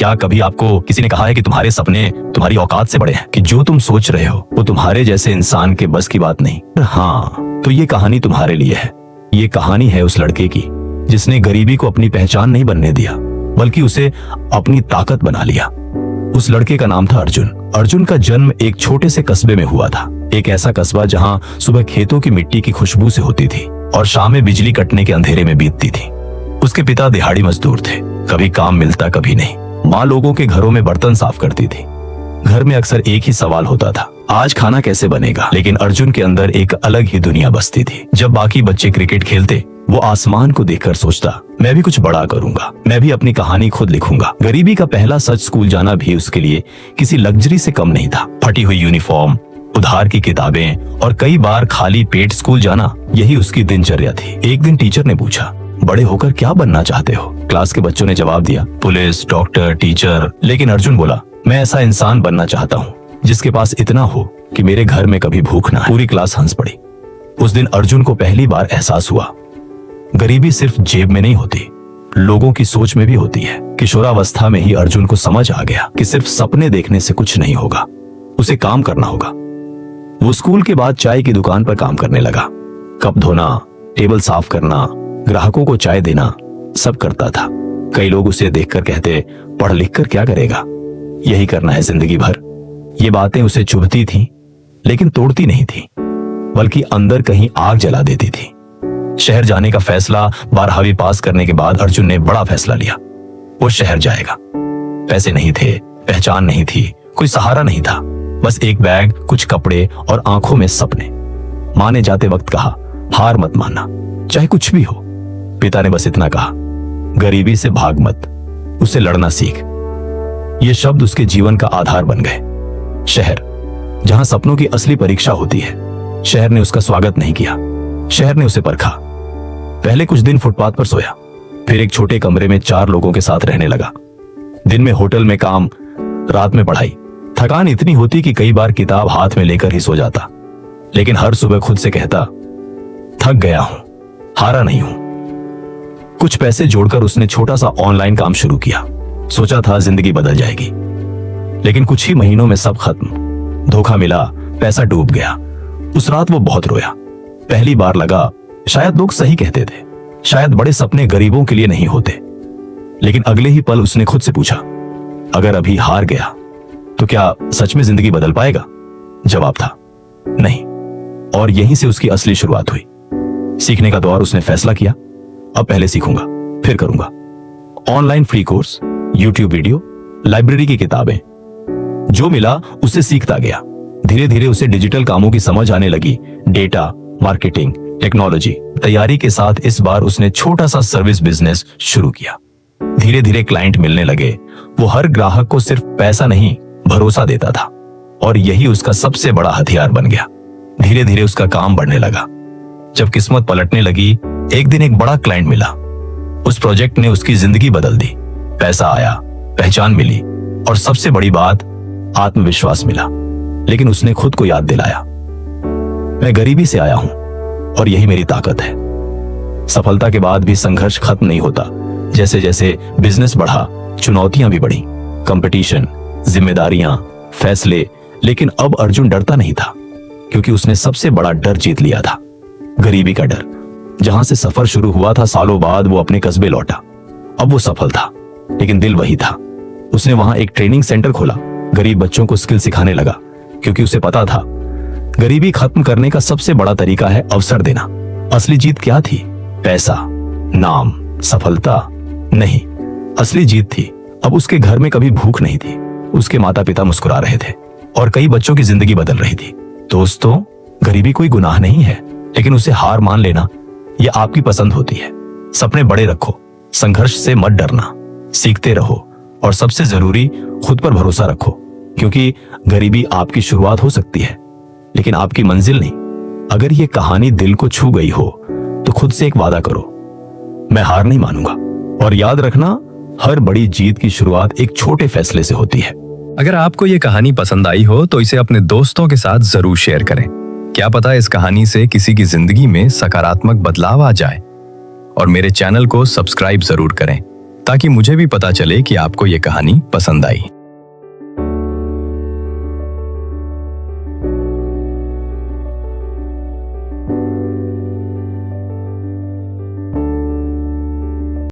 क्या कभी आपको किसी ने कहा है कि तुम्हारे सपने तुम्हारी औकात से बड़े हैं, कि जो तुम सोच रहे हो वो तुम्हारे जैसे इंसान के बस की बात नहीं? हाँ, तो ये कहानी तुम्हारे लिए है। ये कहानी है उस लड़के की जिसने गरीबी को अपनी पहचान नहीं बनने दिया, बल्कि उसे अपनी ताकत बना लिया। उस लड़के का नाम था अर्जुन। अर्जुन का जन्म एक छोटे से कस्बे में हुआ था। एक ऐसा कस्बा जहां सुबह खेतों की मिट्टी की खुशबू से होती थी और शाम में बिजली कटने के अंधेरे में बीतती थी। उसके पिता दिहाड़ी मजदूर थे, कभी काम मिलता कभी नहीं। माँ लोगों के घरों में बर्तन साफ करती थी। घर में अक्सर एक ही सवाल होता था, आज खाना कैसे बनेगा? लेकिन अर्जुन के अंदर एक अलग ही दुनिया बसती थी। जब बाकी बच्चे क्रिकेट खेलते, वो आसमान को देखकर सोचता, मैं भी कुछ बड़ा करूंगा, मैं भी अपनी कहानी खुद लिखूंगा। गरीबी का पहला सच स्कूल जाना भी उसके लिए किसी लग्जरी से कम नहीं था। फटी हुई यूनिफॉर्म, उधार की किताबें और कई बार खाली पेट स्कूल जाना, यही उसकी दिनचर्या थी। एक दिन टीचर ने पूछा, बड़े होकर क्या बनना चाहते हो? क्लास के बच्चों ने जवाब दिया, पुलिस, डॉक्टर, टीचर। लेकिन अर्जुन बोला, मैं ऐसा इंसान बनना चाहता हूँ जिसके पास इतना हो कि मेरे घर में कभी भूख ना। पूरी क्लास हंस पड़ी। उस दिन अर्जुन को पहली बार एहसास हुआ, गरीबी सिर्फ जेब में नहीं होती, लोगों की सोच में भी होती है। किशोरावस्था में ही अर्जुन को समझ आ गया कि सिर्फ सपने देखने से कुछ नहीं होगा, उसे काम करना होगा। वो स्कूल के बाद चाय की दुकान पर काम करने लगा। कप धोना, टेबल साफ करना, ग्राहकों को चाय देना, सब करता था। कई लोग उसे देखकर कहते, पढ़ लिख कर क्या करेगा, यही करना है जिंदगी भर। ये बातें उसे चुभती थीं, लेकिन तोड़ती नहीं थी, बल्कि अंदर कहीं आग जला देती थी। शहर जाने का फैसला 12वीं पास करने के बाद अर्जुन ने बड़ा फैसला लिया। वो शहर जाएगा। पैसे नहीं थे, पहचान नहीं थी, कोई सहारा नहीं था, बस एक बैग, कुछ कपड़े और आंखों में सपने। माँ ने जाते वक्त कहा, हार मत मानना, चाहे कुछ भी हो। पिता ने बस इतना कहा, गरीबी से भाग मत, उससे लड़ना सीख। ये शब्द उसके जीवन का आधार बन गए। शहर, जहां सपनों की असली परीक्षा होती है। शहर ने उसका स्वागत नहीं किया, शहर ने उसे परखा। पहले कुछ दिन फुटपाथ पर सोया, फिर एक छोटे कमरे में 4 लोगों के साथ रहने लगा। दिन में होटल में काम, रात में पढ़ाई। थकान इतनी होती कि कई बार किताब हाथ में लेकर ही सो जाता, लेकिन हर सुबह खुद से कहता, थक गया हूं, हारा नहीं हूं। कुछ पैसे जोड़कर उसने छोटा सा ऑनलाइन काम शुरू किया। सोचा था जिंदगी बदल जाएगी, लेकिन कुछ ही महीनों में सब खत्म। धोखा मिला, पैसा डूब गया। उस रात वो बहुत रोया। पहली बार लगा, शायद लोग सही कहते थे, शायद बड़े सपने गरीबों के लिए नहीं होते। लेकिन अगले ही पल उसने खुद से पूछा, अगर अभी हार गया तो क्या सच में जिंदगी बदल पाएगा? जवाब था नहीं। और यहीं से उसकी असली शुरुआत हुई। सीखने का दौर। उसने फैसला किया, अब पहले सीखूंगा, फिर करूंगा। Online free course, YouTube video, library की किताबें, जो मिला उससे सीखता गया। धीरे धीरे उसे डिजिटल कामों की समझ आने लगी। Data, marketing, technology. तैयारी के साथ इस बार उसने छोटा सा सर्विस बिजनेस शुरू किया। धीरे धीरे क्लाइंट मिलने लगे। वो हर ग्राहक को सिर्फ पैसा नहीं, भरोसा देता था, और यही उसका सबसे बड़ा हथियार बन गया। धीरे धीरे उसका काम बढ़ने लगा। जब किस्मत पलटने लगी, एक दिन एक बड़ा क्लाइंट मिला। उस प्रोजेक्ट ने उसकी जिंदगी बदल दी। पैसा आया, पहचान मिली, और सबसे बड़ी बात, आत्मविश्वास मिला। लेकिन उसने खुद को याद दिलाया, मैं गरीबी से आया हूं और यही मेरी ताकत है। सफलता के बाद भी संघर्ष खत्म नहीं होता। जैसे जैसे बिजनेस बढ़ा, चुनौतियां भी बढ़ी, कंपटीशन, जिम्मेदारियां, फैसले। लेकिन अब अर्जुन डरता नहीं था, क्योंकि उसने सबसे बड़ा डर जीत लिया था, गरीबी का डर। जहां से सफर शुरू हुआ था, सालों बाद वो अपने कस्बे लौटा। अब वो सफल था, लेकिन दिल वही था। उसने वहां एक ट्रेनिंग सेंटर खोला, गरीब बच्चों को स्किल सिखाने लगा, क्योंकि उसे पता था गरीबी खत्म करने का सबसे बड़ा तरीका है अवसर देना। असली जीत क्या थी? पैसा, नाम, सफलता नहीं। असली जीत थी, अब उसके घर में कभी भूख नहीं थी। उसके माता पिता मुस्कुरा रहे थे और कई बच्चों की जिंदगी बदल रही थी। दोस्तों, गरीबी कोई गुनाह नहीं है, लेकिन उसे हार मान लेना यह आपकी पसंद होती है। सपने बड़े रखो, संघर्ष से मत डरना, सीखते रहो, और सबसे जरूरी, खुद पर भरोसा रखो, क्योंकि गरीबी आपकी शुरुआत हो सकती है, लेकिन आपकी मंजिल नहीं। अगर ये कहानी दिल को छू गई हो तो खुद से एक वादा करो, मैं हार नहीं मानूंगा। और याद रखना, हर बड़ी जीत की शुरुआत एक छोटे फैसले से होती है। अगर आपको ये कहानी पसंद आई हो तो इसे अपने दोस्तों के साथ जरूर शेयर करें। क्या पता इस कहानी से किसी की जिंदगी में सकारात्मक बदलाव आ जाए। और मेरे चैनल को सब्सक्राइब जरूर करें ताकि मुझे भी पता चले कि आपको ये कहानी पसंद आई।